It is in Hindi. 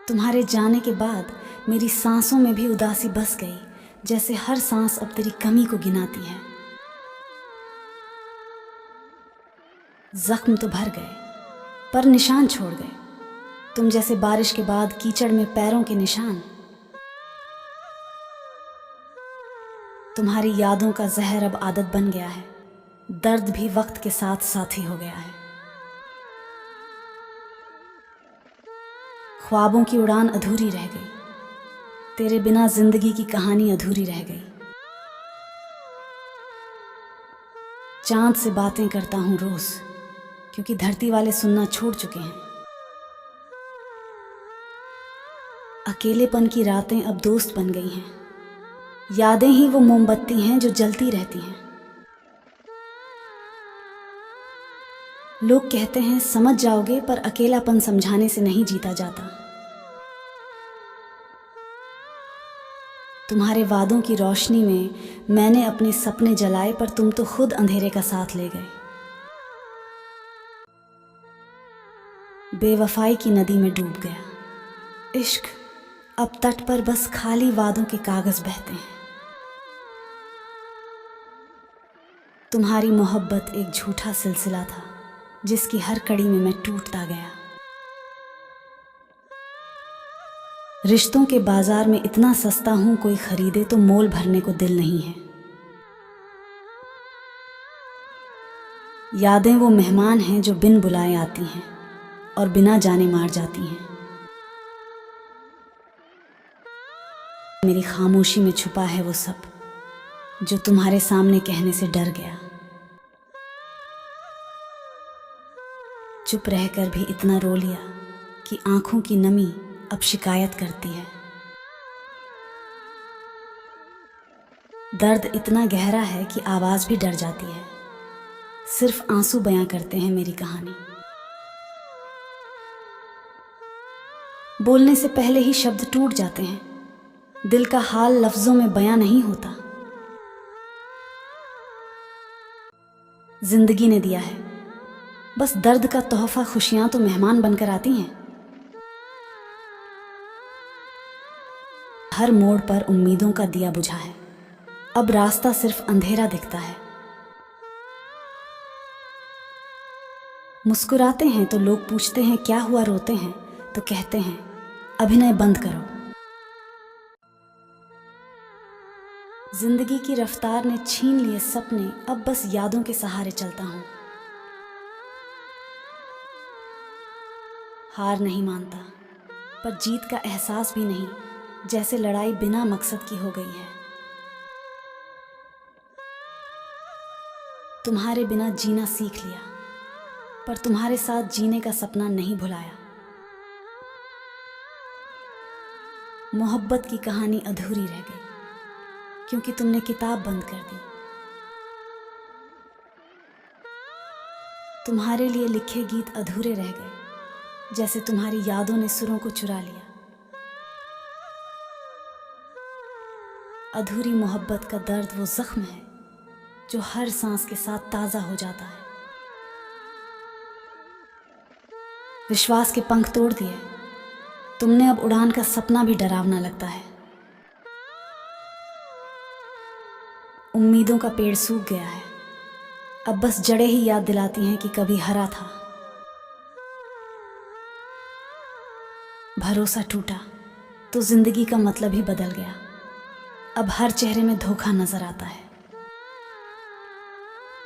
तुम्हारे जाने के बाद मेरी सांसों में भी उदासी बस गई, जैसे हर सांस अब तेरी कमी को गिनाती है। जख्म तो भर गए पर निशान छोड़ गए, तुम जैसे बारिश के बाद कीचड़ में पैरों के निशान। तुम्हारी यादों का जहर अब आदत बन गया है, दर्द भी वक्त के साथ साथी हो गया है। ख्वाबों की उड़ान अधूरी रह गई, तेरे बिना जिंदगी की कहानी अधूरी रह गई। चांद से बातें करता हूँ रोज, क्योंकि धरती वाले सुनना छोड़ चुके हैं। अकेलेपन की रातें अब दोस्त बन गई हैं, यादें ही वो मोमबत्ती हैं जो जलती रहती हैं। लोग कहते हैं समझ जाओगे, पर अकेलापन समझाने से नहीं जीता जाता। तुम्हारे वादों की रोशनी में मैंने अपने सपने जलाए, पर तुम तो खुद अंधेरे का साथ ले गए। बेवफाई की नदी में डूब गया इश्क, अब तट पर बस खाली वादों के कागज बहते हैं। तुम्हारी मोहब्बत एक झूठा सिलसिला था, जिसकी हर कड़ी में मैं टूटता गया। रिश्तों के बाजार में इतना सस्ता हूं, कोई खरीदे तो मोल भरने को दिल नहीं है। यादें वो मेहमान हैं जो बिन बुलाए आती हैं और बिना जाने मार जाती हैं। मेरी खामोशी में छुपा है वो सब जो तुम्हारे सामने कहने से डर गया। चुप रहकर भी इतना रो लिया कि आंखों की नमी अब शिकायत करती है। दर्द इतना गहरा है कि आवाज भी डर जाती है, सिर्फ आंसू बयां करते हैं मेरी कहानी। बोलने से पहले ही शब्द टूट जाते हैं, दिल का हाल लफ्जों में बयां नहीं होता। जिंदगी ने दिया है, बस दर्द का तोहफा खुशियां तो मेहमान बनकर आती हैं। हर मोड़ पर उम्मीदों का दिया बुझा है, अब रास्ता सिर्फ अंधेरा दिखता है। मुस्कुराते हैं तो लोग पूछते हैं क्या हुआ, रोते हैं तो कहते हैं अभिनय बंद करो। जिंदगी की रफ्तार ने छीन लिए सपने, अब बस यादों के सहारे चलता हूं। हार नहीं मानता, पर जीत का एहसास भी नहीं, जैसे लड़ाई बिना मकसद की हो गई है। तुम्हारे बिना जीना सीख लिया, पर तुम्हारे साथ जीने का सपना नहीं भुलाया। मोहब्बत की कहानी अधूरी रह गई, क्योंकि तुमने किताब बंद कर दी। तुम्हारे लिए लिखे गीत अधूरे रह गए, जैसे तुम्हारी यादों ने सुरों को चुरा लिया। अधूरी मोहब्बत का दर्द वो जख्म है जो हर सांस के साथ ताजा हो जाता है। विश्वास के पंख तोड़ दिए तुमने, अब उड़ान का सपना भी डरावना लगता है। उम्मीदों का पेड़ सूख गया है, अब बस जड़ें ही याद दिलाती हैं कि कभी हरा था। भरोसा टूटा तो जिंदगी का मतलब ही बदल गया, अब हर चेहरे में धोखा नजर आता है।